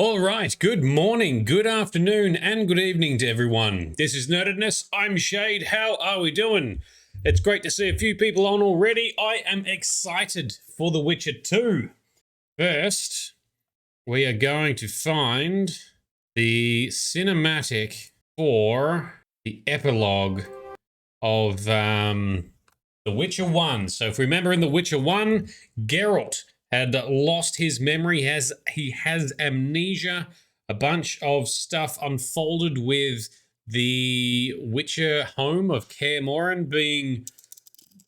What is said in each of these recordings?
All right, good morning, good afternoon, and good evening to everyone. This is Nerdedness. I'm Shade. How are we doing? It's great to see a few people on already. I am excited for The Witcher 2. First, we are going to find the cinematic for the epilogue of The Witcher 1. So if we remember in The Witcher 1, Geralt had lost his memory, he has amnesia. A bunch of stuff unfolded with the Witcher home of Kaer Morhen being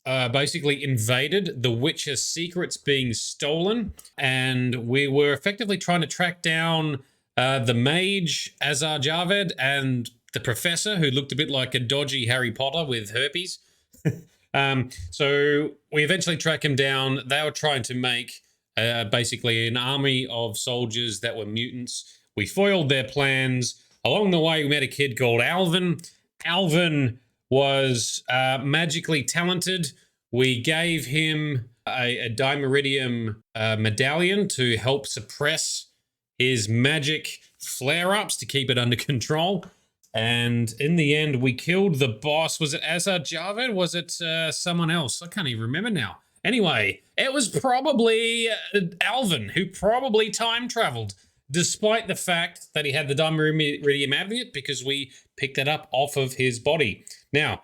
basically invaded, the Witcher secrets being stolen, and we were effectively trying to track down the mage Azar Javed and the professor, who looked a bit like a dodgy Harry Potter with herpes. So we eventually track him down. They were trying to make basically an army of soldiers that were mutants. We foiled their plans. Along the way, we met a kid called Alvin. Alvin was magically talented. We gave him a dimeridium medallion to help suppress his magic flare-ups to keep it under control. And in the end, we killed the boss. Was it Azar Javed? Was it someone else? I can't even remember now. Anyway, it was probably Alvin, who probably time traveled, despite the fact that he had the dimeridium amulet, because we picked that up off of his body. Now,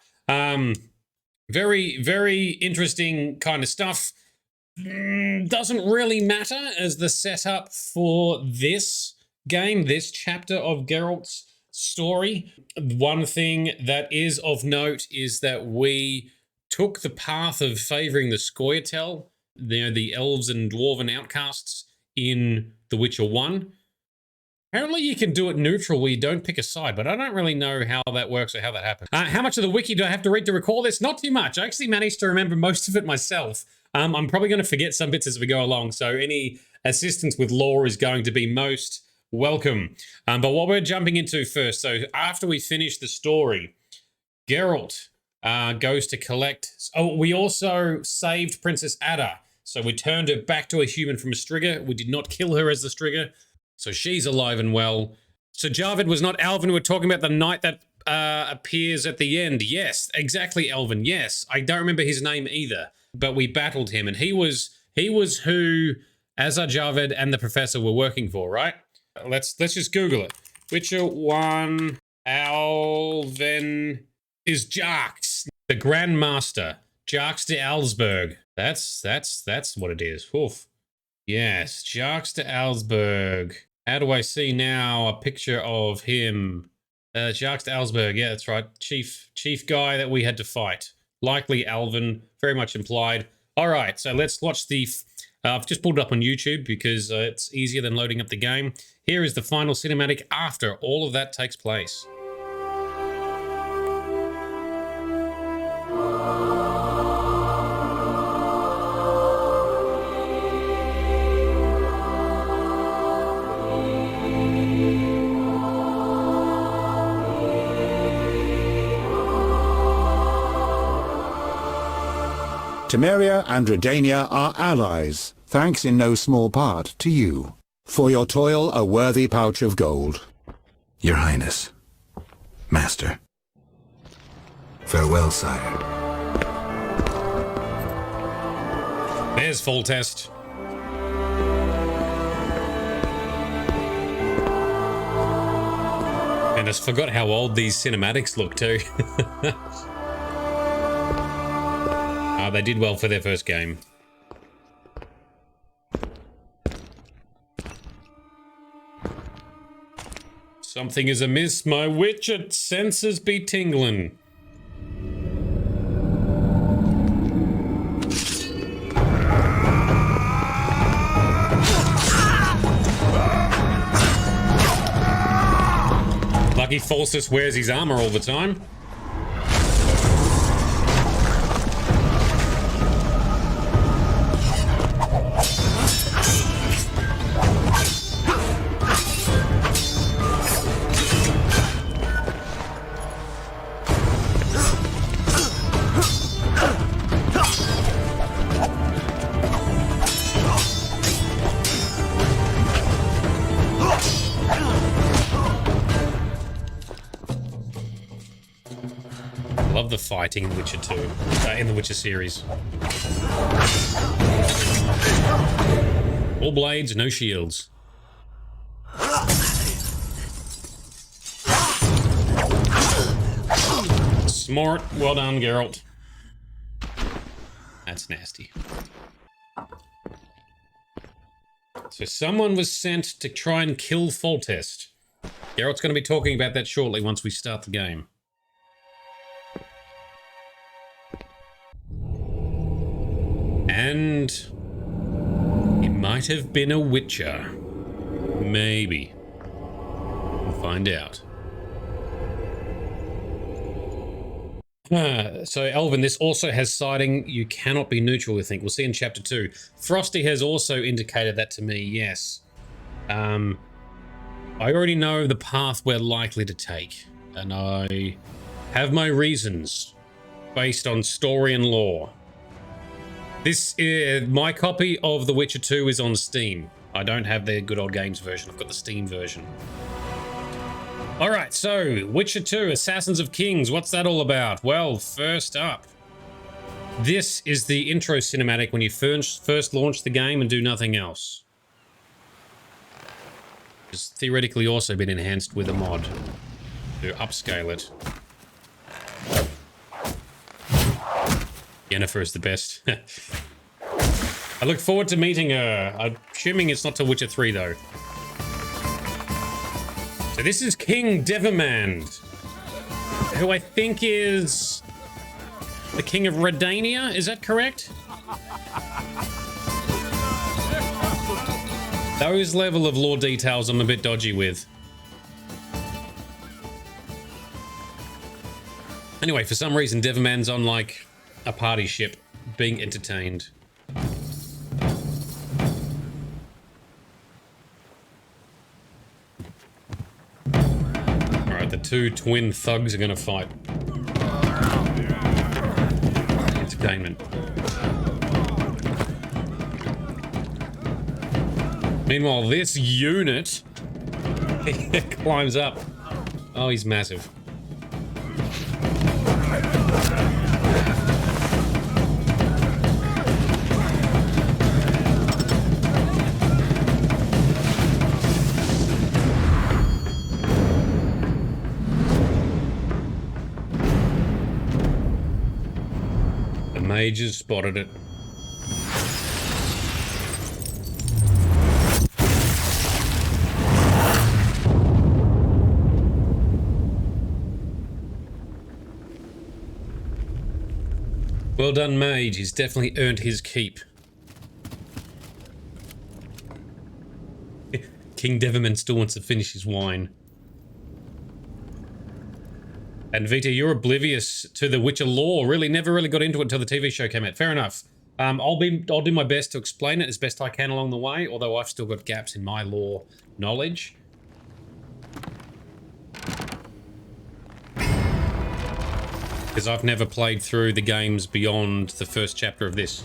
very, very interesting kind of stuff. Doesn't really matter as the setup for this game, this chapter of Geralt's story. One thing that is of note is that we took the path of favoring the Scoia'tael, the elves and dwarven outcasts in The Witcher 1. Apparently you can do it neutral where you don't pick a side, but I don't really know how that works or how that happens. How much of the wiki do I have to read to recall this? Not too much. I actually managed to remember most of it myself. I'm probably going to forget some bits as we go along, so any assistance with lore is going to be most welcome. But what we're jumping into first, so after we finish the story, Geralt goes to collect. Oh, we also saved Princess Ada. So we turned her back to a human from a Striga. We did not kill her as the Striga. So she's alive and well. So Javed was not Alvin. We're talking about the knight that appears at the end. Yes, exactly, Alvin. Yes, I don't remember his name either. But we battled him, and he was who Azar Javed and the professor were working for, right? Let's just Google it. Witcher 1 Alvin is Jarks, the Grand Master. Jarks de Alsberg. That's what it is. Oof. Yes, Jarks de Alsberg. How do I see now a picture of him? Jarks de Alsberg. Yeah, that's right. Chief guy that we had to fight. Likely Alvin. Very much implied. All right, so let's watch the. I've just pulled it up on YouTube because it's easier than loading up the game. Here is the final cinematic after all of that takes place. Temeria and Redania are allies, thanks in no small part to you. For your toil, a worthy pouch of gold. Your Highness. Master. Farewell, sire. There's Foltest. And I just forgot how old these cinematics look too. They did well for their first game. Something is amiss, my Witcher senses be tingling. Lucky Foltest wears his armor all the time. fighting in Witcher 2, in the Witcher series. All blades, no shields. Smart. Well done, Geralt. That's nasty. So someone was sent to try and kill Foltest. Geralt's going to be talking about that shortly once we start the game. And it might have been a Witcher. Maybe. We'll find out. So, Elvin, this also has citing you cannot be neutral, I think. We'll see in Chapter 2. Frosty has also indicated that to me, yes. I already know the path we're likely to take, and I have my reasons based on story and lore. This my copy of The Witcher 2 is on Steam. I don't have the Good Old Games version. I've got the Steam version. All right, so Witcher 2, Assassins of Kings. What's that all about? Well, first up, this is the intro cinematic when you first launch the game and do nothing else. It's theoretically also been enhanced with a mod to upscale it. Yennefer is the best. I look forward to meeting her. I'm assuming it's not to Witcher 3 though. So this is King Devimand, who I think is the King of Redania. Is that correct? Those level of lore details I'm a bit dodgy with. Anyway, for some reason, Devimand's on like a party ship being entertained. Alright, the two twin thugs are gonna fight. Entertainment. Meanwhile, this unit climbs up. Oh, he's massive. The mages spotted it. Well done, mage. He's definitely earned his keep. King Devimand still wants to finish his wine. And Vita, you're oblivious to the Witcher lore. Really, never really got into it until the TV show came out. Fair enough. I'll do my best to explain it as best I can along the way, although I've still got gaps in my lore knowledge. Because I've never played through the games beyond the first chapter of this.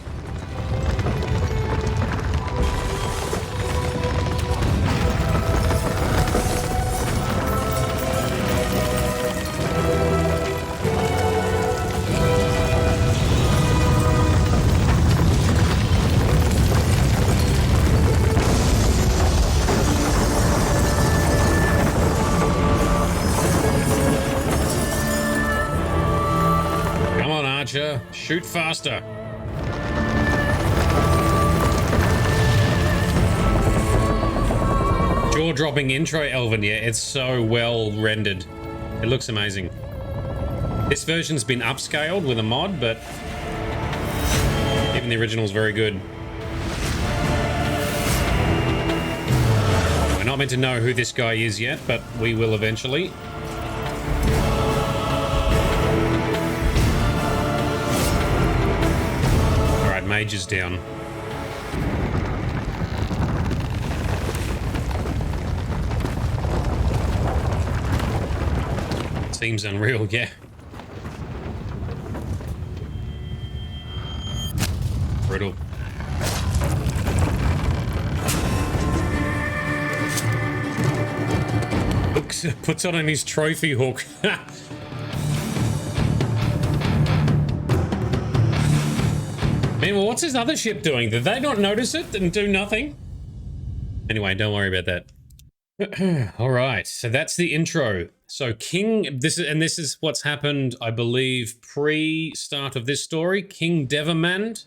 Shoot faster. Jaw-dropping intro, Elvin. Yeah, it's so well rendered. It looks amazing. This version's been upscaled with a mod, but even the original's very good. We're not meant to know who this guy is yet, but we will eventually. Mage is down. Seems unreal, yeah. Brutal. Looks, puts on his trophy hook. Meanwhile, what's his other ship doing? Did they not notice it and do nothing? Anyway, don't worry about that. All right, so that's the intro. So this is what's happened, I believe, pre-start of this story. King Demavend.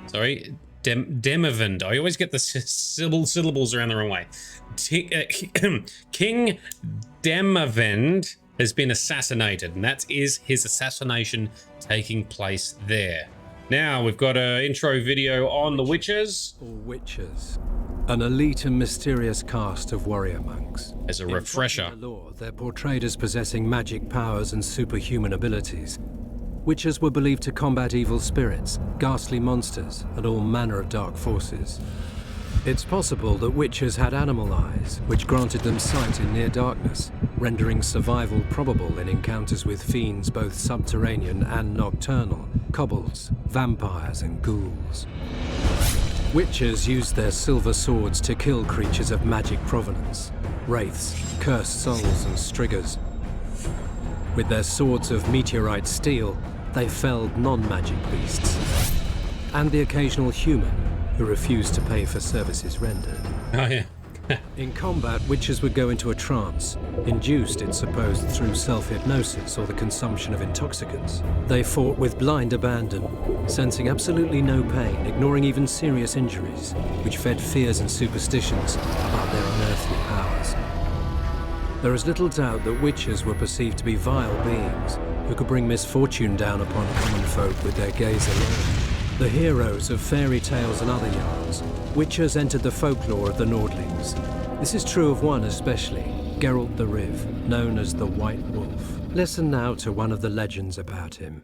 Sorry, Demavend. I always get the syllables around the wrong way. King Demavend has been assassinated, and that is his assassination taking place there. Now we've got an intro video on the Witches. Or Witches. An elite and mysterious caste of warrior monks. As a refresher. In popular lore, they're portrayed as possessing magic powers and superhuman abilities. Witches were believed to combat evil spirits, ghastly monsters, and all manner of dark forces. It's possible that witches had animal eyes, which granted them sight in near darkness, rendering survival probable in encounters with fiends both subterranean and nocturnal, kobolds, vampires, and ghouls. Witches used their silver swords to kill creatures of magic provenance, wraiths, cursed souls, and striggers. With their swords of meteorite steel, they felled non-magic beasts, and the occasional human who refused to pay for services rendered. Oh yeah. In combat, witches would go into a trance, induced, it's supposed, through self-hypnosis or the consumption of intoxicants. They fought with blind abandon, sensing absolutely no pain, ignoring even serious injuries, which fed fears and superstitions about their unearthly powers. There is little doubt that witches were perceived to be vile beings who could bring misfortune down upon common folk with their gaze alone. The heroes of fairy tales and other yarns, witches entered the folklore of the Nordlings. This is true of one especially, Geralt of Rivia, known as the White Wolf. Listen now to one of the legends about him.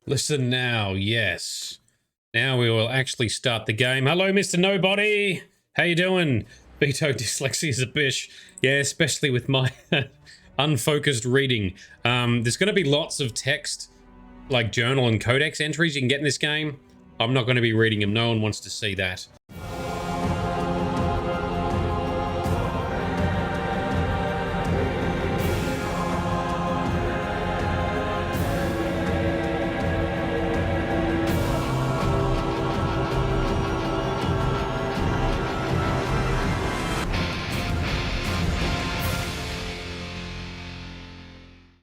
Listen now, yes. Now we will actually start the game. Hello, Mr. Nobody. How you doing? Beto dyslexia is a bitch. Yeah, especially with my unfocused reading. There's going to be lots of text, like journal and codex entries you can get in this game. I'm not going to be reading them. No one wants to see that.